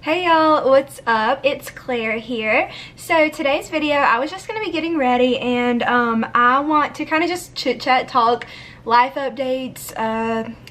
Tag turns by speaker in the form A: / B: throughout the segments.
A: Hey y'all, what's up? It's Claire here. So today's video, I was just going to be getting ready and I want to kind of just chit chat, talk, life updates,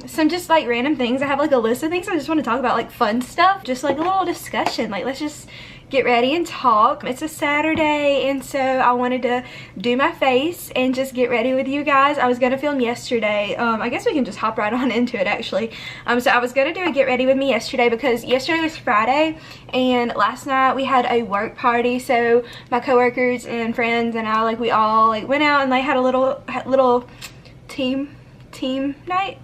A: some just like random things. I have like a list of things I just want to talk about, like fun stuff, just like a little discussion. Like let's just get ready and talk. It's a Saturday and so I wanted to do my face and just get ready with you guys. I was gonna film yesterday. I guess we can just hop right on into it actually. So I was gonna do a get ready with me yesterday because yesterday was Friday and last night we had a work party. So my coworkers and friends and I, like we all like went out and they had a little team night.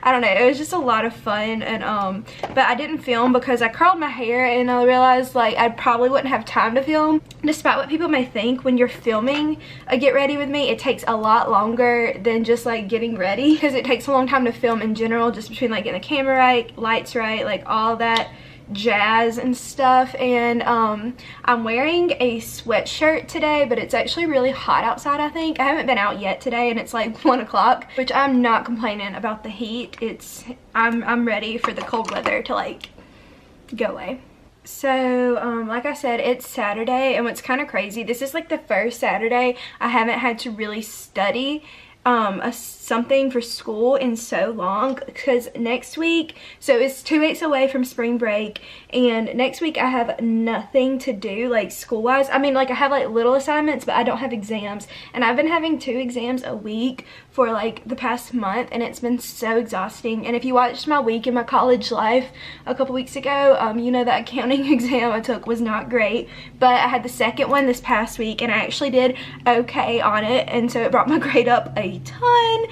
A: I don't know, it was just a lot of fun. And but I didn't film because I curled my hair and I realized like I probably wouldn't have time to film. Despite what people may think, when you're filming a get ready with me, it takes a lot longer than just like getting ready, because it takes a long time to film in general, just between like getting the camera right, lights right, like all that jazz and stuff. And I'm wearing a sweatshirt today, but it's actually really hot outside. I think I haven't been out yet today and it's like 1 o'clock, which I'm not complaining about the heat. I'm ready for the cold weather to like go away. So like I said, it's Saturday, and what's kind of crazy, this is like the first Saturday I haven't had to really study something for school in so long, because next week, so it's 2 weeks away from spring break, and next week I have nothing to do like school wise. I mean, like I have like little assignments, but I don't have exams, and I've been having 2 exams a week for like the past month, and it's been so exhausting. And if you watched my week in my college life a couple weeks ago, you know that accounting exam I took was not great, but I had the second one this past week and I actually did okay on it, and so it brought my grade up a ton.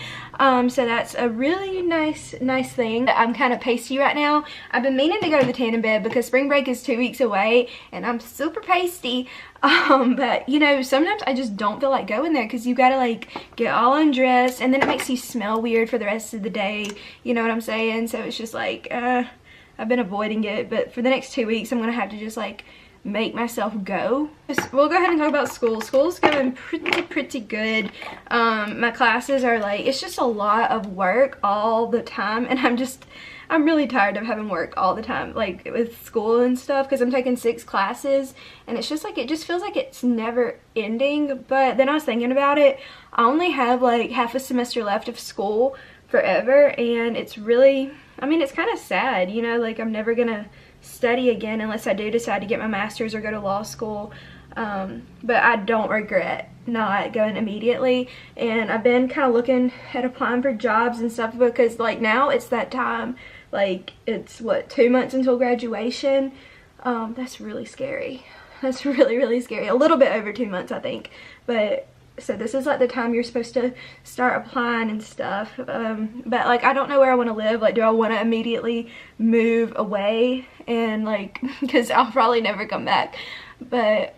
A: So that's a really nice thing. I'm kind of pasty right now. I've been meaning to go to the tanning bed because spring break is 2 weeks away and I'm super pasty. But you know, sometimes I just don't feel like going there because you gotta like get all undressed and then it makes you smell weird for the rest of the day, you know what I'm saying? So it's just like I've been avoiding it, but for the next 2 weeks I'm gonna have to just like make myself go. We'll go ahead and talk about school. School's going pretty good. My classes are like, it's just a lot of work all the time, and I'm really tired of having work all the time, like with school and stuff, because I'm taking 6 classes and it's just like, it just feels like it's never ending. But then I was thinking about it, I only have like half a semester left of school forever, and it's really, I mean, it's kind of sad, you know, like I'm never gonna study again unless I do decide to get my master's or go to law school. But I don't regret not going immediately, and I've been kind of looking at applying for jobs and stuff, because like now it's that time, like it's what, 2 months until graduation. That's really scary. That's really scary. A little bit over 2 months I think, but so this is like the time you're supposed to start applying and stuff. But like I don't know where I want to live. Like, do I want to immediately move away and like, because I'll probably never come back. But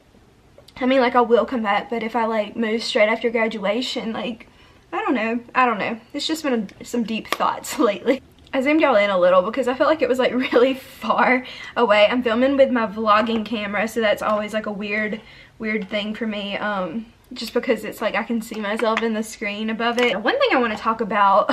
A: I mean, like I will come back, but if I like move straight after graduation, like I don't know. It's just been some deep thoughts lately. I zoomed y'all in a little because I felt like it was like really far away. I'm filming with my vlogging camera, so that's always like a weird thing for me. Just because it's like I can see myself in the screen above it. One thing I want to talk about,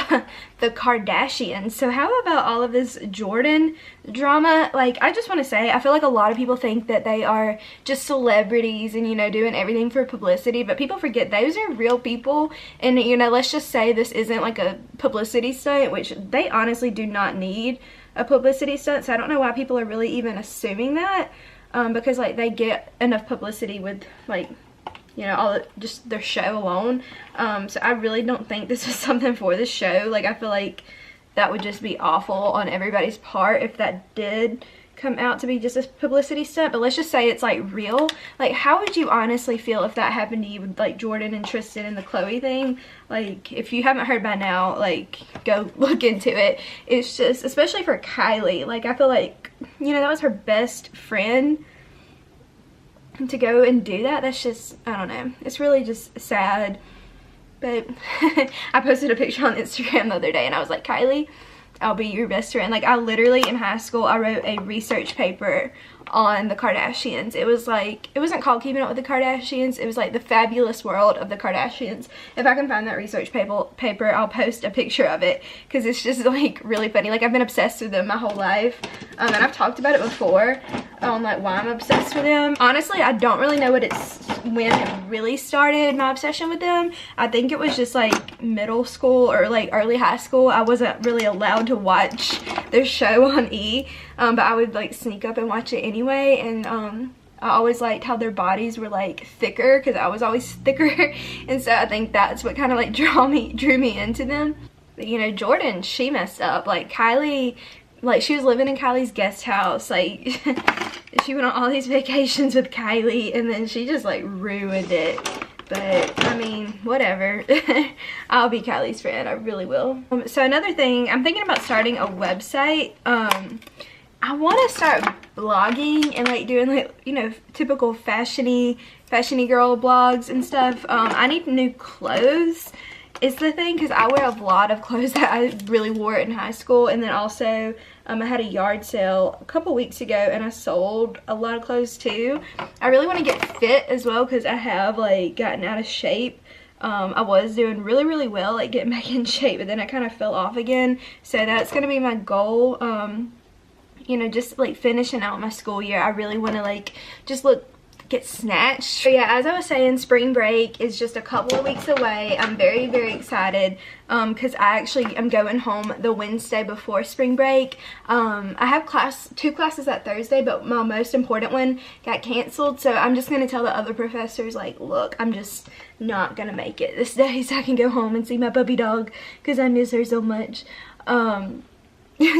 A: the Kardashians. So how about all of this Jordan drama? Like, I just want to say, I feel like a lot of people think that they are just celebrities and, you know, doing everything for publicity, but people forget those are real people. And, you know, let's just say this isn't like a publicity stunt, which they honestly do not need a publicity stunt. So I don't know why people are really even assuming that, because like they get enough publicity with like, you know, all just their show alone. So I really don't think this is something for the show. Like I feel like that would just be awful on everybody's part if that did come out to be just a publicity stunt. But let's just say it's like real. Like, how would you honestly feel if that happened to you with like Jordan and Tristan and the Chloe thing? Like, if you haven't heard by now, like go look into it. It's just, especially for Kylie, like I feel like, you know, that was her best friend. To go and do that's just, I don't know, it's really just sad. But I posted a picture on Instagram the other day and I was like, Kylie, I'll be your best friend. Like I literally in high school I wrote a research paper on the Kardashians. It was like, it wasn't called Keeping Up with the Kardashians, it was like the fabulous world of the Kardashians. If I can find that research paper, I'll post a picture of it because it's just like really funny. Like I've been obsessed with them my whole life, and I've talked about it before, on like why I'm obsessed with them. Honestly, I don't really know when it really started, my obsession with them. I think it was just like middle school or like early high school. I wasn't really allowed to watch their show on E, but I would like sneak up and watch it anyway. And I always liked how their bodies were like thicker because I was always thicker. And so I think that's what kind of like drew me into them. But, you know, Jordan, she messed up. Like Kylie, like she was living in Kylie's guest house. Like she went on all these vacations with Kylie and then she just like ruined it. But I mean, whatever. I'll be Kylie's friend, I really will. So another thing, I'm thinking about starting a website. I want to start blogging and like doing like, you know, typical fashiony girl blogs and stuff. I need new clothes is the thing, because I wear a lot of clothes that I really wore in high school. And then also I had a yard sale a couple weeks ago and I sold a lot of clothes too. I really want to get fit as well because I have like gotten out of shape. I was doing really well, like getting back in shape, but then I kind of fell off again. So that's going to be my goal. You know, just like finishing out my school year, I really want to like just get snatched. But yeah, as I was saying, spring break is just a couple of weeks away. I'm very excited because I actually am going home the Wednesday before spring break. I have two classes that Thursday, but my most important one got canceled, so I'm just going to tell the other professors like, look, I'm just not gonna make it this day so I can go home and see my puppy dog because I miss her so much.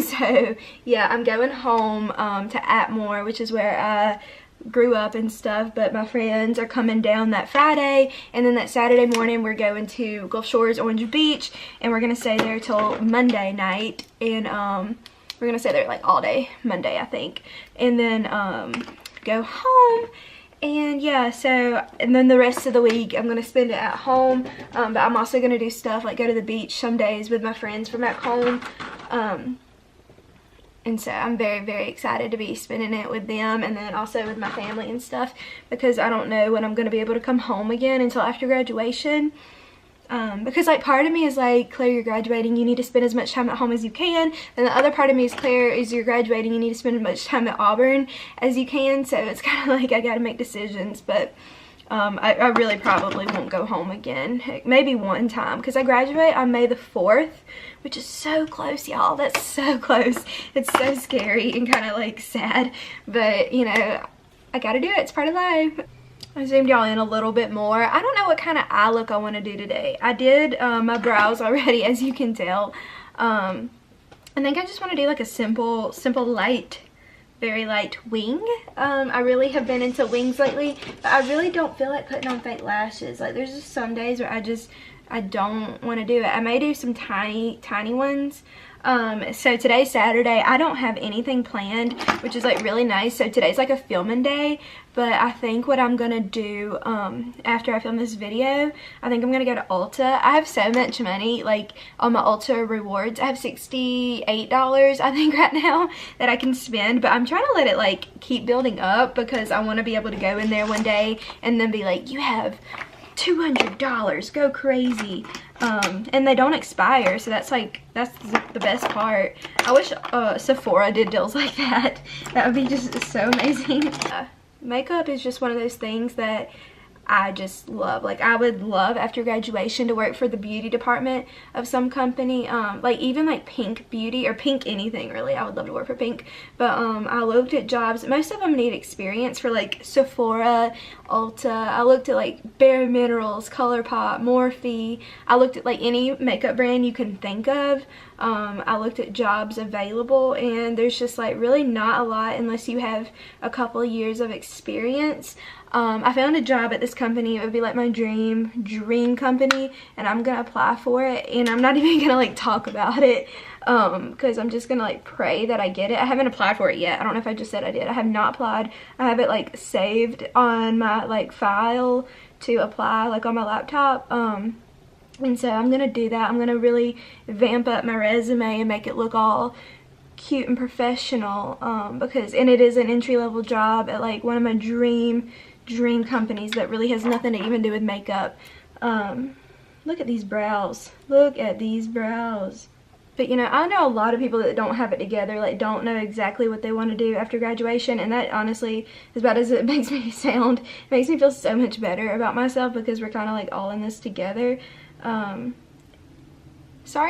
A: So yeah, I'm going home to Atmore, which is where I grew up and stuff, but my friends are coming down that Friday, and then that Saturday morning we're going to Gulf Shores, Orange Beach, and we're gonna stay there till Monday night. And we're gonna stay there like all day Monday, I think, and then go home. And yeah, so, and then the rest of the week I'm gonna spend it at home, but I'm also gonna do stuff like go to the beach some days with my friends from back home. And so I'm very excited to be spending it with them, and then also with my family and stuff, because I don't know when I'm going to be able to come home again until after graduation. Because like part of me is like, Claire, you're graduating, you need to spend as much time at home as you can. And the other part of me is, Claire, is you're graduating, you need to spend as much time at Auburn as you can. So it's kind of like I got to make decisions, but I really probably won't go home again. Maybe one time, because I graduate on May the 4th, which is so close, y'all. That's so close. It's so scary and kind of like sad, but you know, I gotta do it. It's part of life. I zoomed y'all in a little bit more. I don't know what kind of eye look I want to do today. I did my brows already, as you can tell. I think I just want to do like a simple light, very light wing. I really have been into wings lately, but I really don't feel like putting on fake lashes. Like there's just some days where I don't want to do it. I may do some tiny ones. So today's Saturday. I don't have anything planned, which is like really nice. So today's like a filming day, but I think what I'm gonna do after I film this video, I think I'm gonna go to Ulta. I have so much money like on my Ulta rewards. I have $68 I think right now that I can spend, but I'm trying to let it like keep building up because I want to be able to go in there one day and then be like, you have $200, go crazy. And they don't expire, so that's the best part. I wish Sephora did deals like that. That would be just so amazing. Makeup is just one of those things that I just love. Like I would love after graduation to work for the beauty department of some company, like even like Pink Beauty or Pink anything really. I would love to work for Pink, but I looked at jobs. Most of them need experience for like Sephora, Ulta. I looked at like Bare Minerals, ColourPop, Morphe. I looked at like any makeup brand you can think of. I looked at jobs available, and there's just like really not a lot unless you have a couple of years of experience. I found a job at this company. It would be like my dream company, and I'm gonna apply for it, and I'm not even gonna like talk about it because I'm just gonna like pray that I get it. I haven't applied for it yet. I don't know if I just said I did. I have not applied. I have it like saved on my like file to apply like on my laptop. And so I'm gonna do that. I'm gonna really vamp up my resume and make it look all cute and professional, because it is an entry-level job at like one of my dream companies that really has nothing to even do with makeup. Look at these brows. Look at these brows. But you know, I know a lot of people that don't have it together, like don't know exactly what they want to do after graduation, and that honestly, as bad as it makes me sound, it makes me feel so much better about myself because we're kind of like all in this together. Sorry,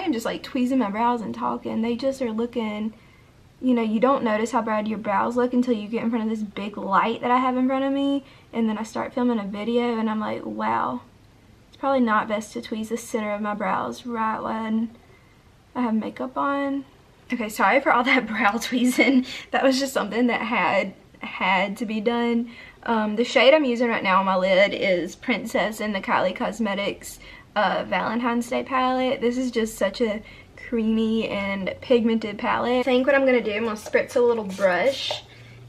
A: I'm just like tweezing my brows and talking. They just are looking, you know, you don't notice how bad your brows look until you get in front of this big light that I have in front of me, and then I start filming a video and I'm like, wow, it's probably not best to tweeze the center of my brows right when I have makeup on. Okay, sorry for all that brow tweezing. That was just something that had to be done. The shade I'm using right now on my lid is Princess in the Kylie Cosmetics Valentine's Day palette. This is just such a creamy and pigmented palette. I think what I'm going to do, I'm going to spritz a little brush.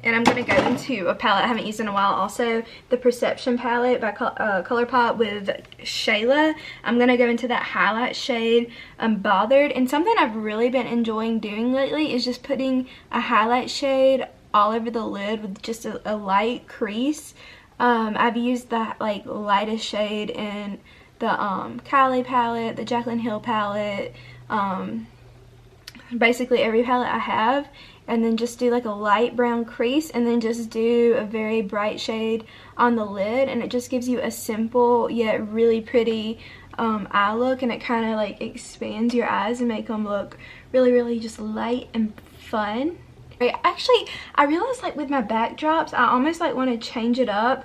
A: And I'm going to go into a palette I haven't used in a while. Also, the Perception palette by ColourPop with Shayla. I'm going to go into that highlight shade, Bothered. And something I've really been enjoying doing lately is just putting a highlight shade all over the lid with just a light crease. I've used the like lightest shade in the Kylie palette, the Jaclyn Hill palette, basically every palette I have. And then just do like a light brown crease and then just do a very bright shade on the lid, and it just gives you a simple yet really pretty eye look, and it kind of like expands your eyes and make them look really just light and fun. Actually, I realized like with my backdrops, I almost like want to change it up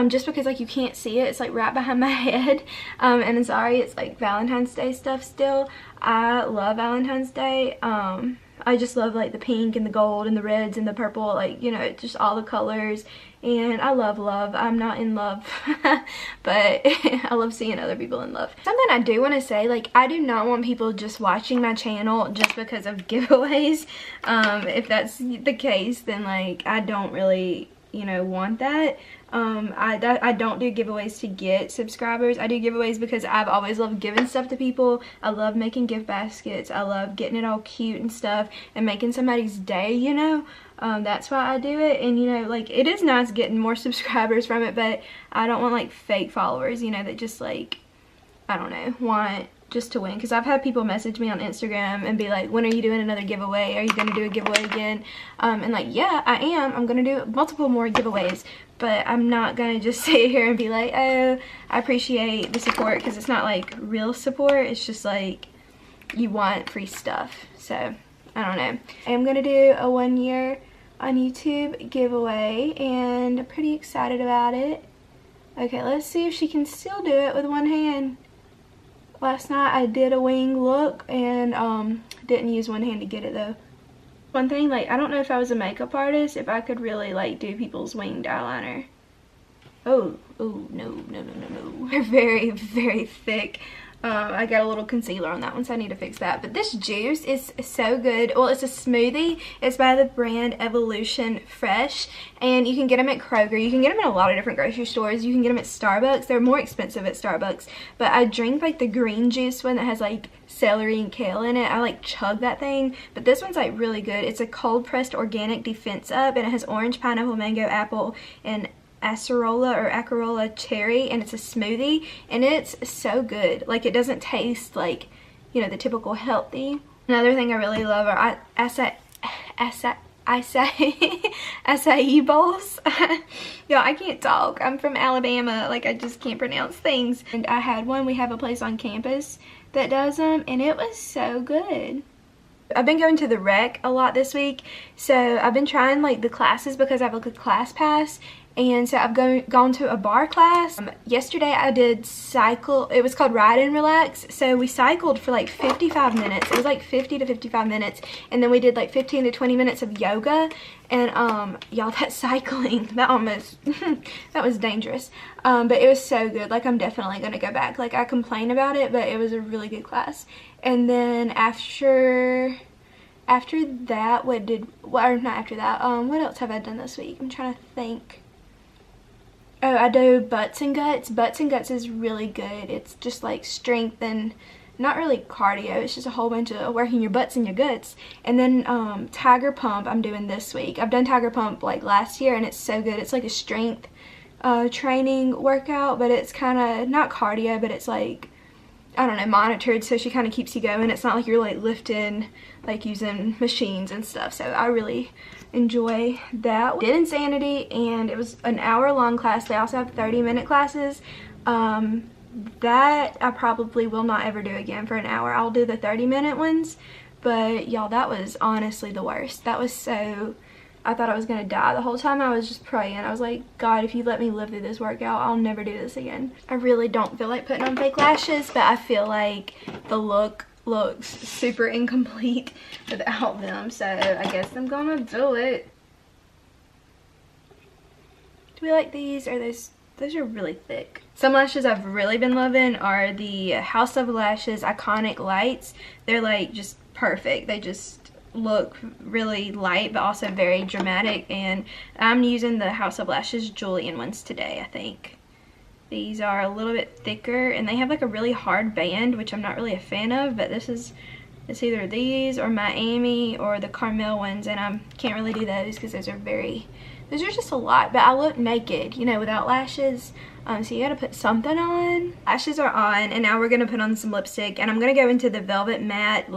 A: just because like you can't see it. It's like right behind my head, and I'm sorry, it's like Valentine's Day stuff still. I love Valentine's Day. I just love like the pink and the gold and the reds and the purple, like, you know, just all the colors. And I love love. I'm not in love, but I love seeing other people in love. Something I do want to say, like, I do not want people just watching my channel just because of giveaways. If that's the case, then like I don't really, you know, want that. I don't do giveaways to get subscribers. I do giveaways because I've always loved giving stuff to people. I love making gift baskets. I love getting it all cute and stuff and making somebody's day, you know. That's why I do it. And you know, like, it is nice getting more subscribers from it, but I don't want like fake followers, you know, that just like, I don't know, want just to win. Because I've had people message me on Instagram and be like, when are you doing another giveaway? Are you going to do a giveaway again? And like, yeah, I am. I'm going to do multiple more giveaways. But I'm not going to just sit here and be like, oh, I appreciate the support, because it's not like real support. It's just like you want free stuff. So, I don't know. I'm going to do a 1 year on YouTube giveaway, and I'm pretty excited about it. Okay, let's see if she can still do it with one hand. Last night I did a wing look and didn't use one hand to get it though. One thing, like, I don't know if I was a makeup artist, if I could really like do people's winged eyeliner. Oh no. They're very thick. I got a little concealer on that one, so I need to fix that. But this juice is so good. Well, it's a smoothie. It's by the brand Evolution Fresh, and you can get them at Kroger. You can get them in a lot of different grocery stores. You can get them at Starbucks. They're more expensive at Starbucks, but I drink like the green juice one that has like celery and kale in it. I like chug that thing, but this one's like really good. It's a cold pressed organic defense up, and it has orange, pineapple, mango, apple, and acerola cherry, and it's a smoothie, and it's so good. Like, it doesn't taste like, you know, the typical healthy. Another thing I really love are acai bowls. Y'all, I can't talk. I'm from Alabama. Like, I just can't pronounce things. And I had one. We have a place on campus that does them, and it was so good. I've been going to the rec a lot this week, so I've been trying like the classes because I have like a class pass. And so I've gone to a bar class. Yesterday I did cycle. It was called Ride and Relax. So we cycled for like 55 minutes. It was like 50 to 55 minutes. And then we did like 15 to 20 minutes of yoga. And y'all, that cycling, that almost, that was dangerous. But it was so good. Like, I'm definitely going to go back. Like, I complain about it, but it was a really good class. And then after that, what else have I done this week? I'm trying to think. Oh, I do Butts and Guts. Butts and Guts is really good. It's just like strength and not really cardio. It's just a whole bunch of working your butts and your guts. And then Tiger Pump I'm doing this week. I've done Tiger Pump like last year, and it's so good. It's like a strength training workout, but it's kind of not cardio, but it's like I don't know, monitored, so she kind of keeps you going. It's not like you're like lifting, like using machines and stuff. So I really enjoy that. We did Insanity, and it was an hour-long class. They also have 30-minute classes. That I probably will not ever do again for an hour. I'll do the 30-minute ones, but y'all, that was honestly the worst. That was so, I thought I was gonna die. The whole time I was just praying. I was like, God, if you let me live through this workout, I'll never do this again. I really don't feel like putting on fake lashes, but I feel like the look looks super incomplete without them, so I guess I'm gonna do it. Do we like these? Or those are really thick. Some lashes I've really been loving are the House of Lashes Iconic Lights. They're like just perfect. They just look really light but also very dramatic, and I'm using the House of Lashes Julian ones today, I think. These are a little bit thicker, and they have like a really hard band, which I'm not really a fan of, but it's either these or Miami or the Carmel ones, and I can't really do those because those are just a lot. But I look naked, you know, without lashes, so you gotta put something on. Lashes are on, and now we're gonna put on some lipstick, and I'm gonna go into the Velvet Matte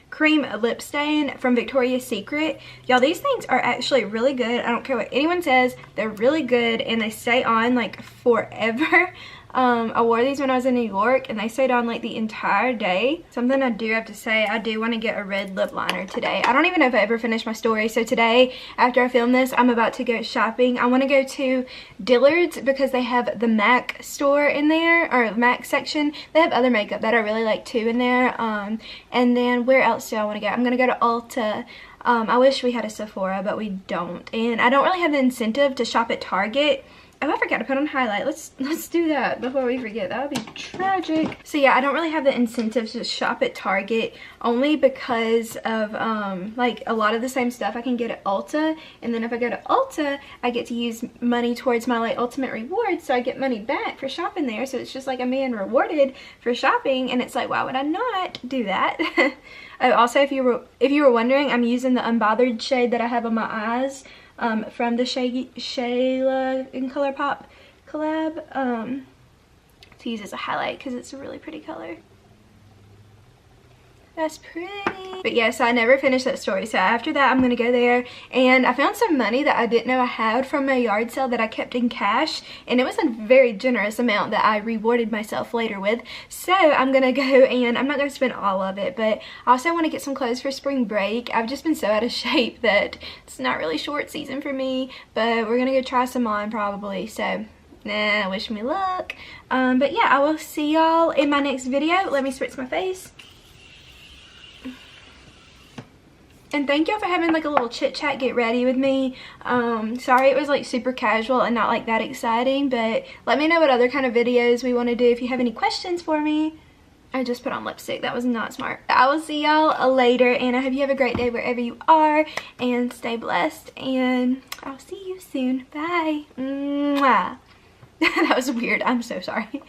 A: Cream Lip Stain from Victoria's Secret. Y'all, these things are actually really good. I don't care what anyone says, they're really good, and they stay on like forever. I wore these when I was in New York, and they stayed on like the entire day. Something I do have to say, I do want to get a red lip liner today. I don't even know if I ever finished my story. So today, after I film this, I'm about to go shopping. I want to go to Dillard's because they have the MAC store in there, or MAC section. They have other makeup that I really like too in there. And then where else do I want to go? I'm going to go to Ulta. I wish we had a Sephora, but we don't. And I don't really have the incentive to shop at Target. Oh, I forgot to put on highlight. Let's do that before we forget. That would be tragic. So yeah, I don't really have the incentive to shop at Target, only because of like a lot of the same stuff I can get at Ulta. And then if I go to Ulta, I get to use money towards my like ultimate rewards, so I get money back for shopping there. So it's just like I'm being rewarded for shopping, and it's like, why would I not do that? Oh, also, if you were wondering, I'm using the Unbothered shade that I have on my eyes. From the Shayla in ColourPop collab, to use as a highlight because it's a really pretty color. That's pretty. But yes, I never finished that story, so after that I'm gonna go there, and I found some money that I didn't know I had from my yard sale that I kept in cash, and it was a very generous amount that I rewarded myself later with. So I'm gonna go, and I'm not gonna spend all of it, but I also want to get some clothes for spring break. I've just been so out of shape that it's not really short season for me, but we're gonna go try some on probably. So wish me luck. But yeah, I will see y'all in my next video. Let me spritz my face. And thank y'all for having like a little chit chat get ready with me. Sorry it was like super casual and not like that exciting, but let me know what other kind of videos we want to do if you have any questions for me. I just put on lipstick. That was not smart. I will see y'all later, and I hope you have a great day wherever you are, and stay blessed, and I'll see you soon. Bye. Mwah. That was weird. I'm so sorry.